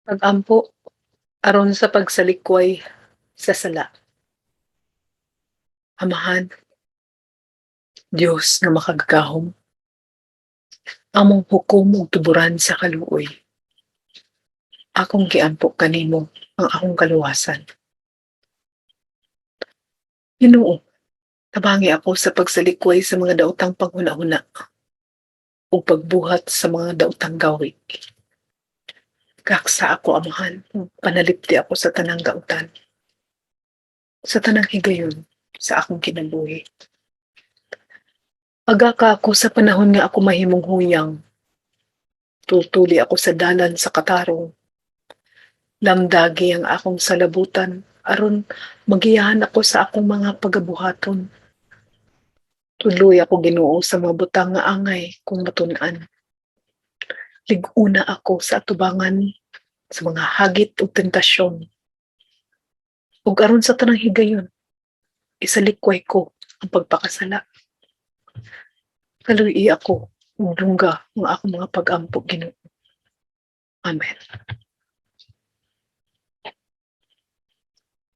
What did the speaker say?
Pag-Ampo aron sa pagsalikway sa sala. Amahan, Diyos nga makagagahom, among hukom ug tuburan sa kaluoy. Akong giampo kanimo ang akong kaluwasan. Ginoo, tabangi ako sa pagsalikway sa mga daotang panghuna-huna ug pagbuhat sa mga daotang gawi. Kaksa ako, Amahan, panalipdi ako sa tanang gautan, sa tanang higayon sa akong kinabuhi. Aga ka ako sa panahon nga ako mahimong huyang. Tutuli ako sa dalan sa katarong. Lamdagi ang akong salabutan aron magiyahan ako sa akong mga pagabuhaton. Tuloy ako, Ginoo, sa mga butang nga angay kung matun-an. Liguna ako sa atubangan sa mga hagit ug tentasyon. Ug aron sa tanang higayon, isalikway ko ang pagpakasala. Kaluy ako ug dungga ang akong mga pag-ampo, Ginoo. Amen.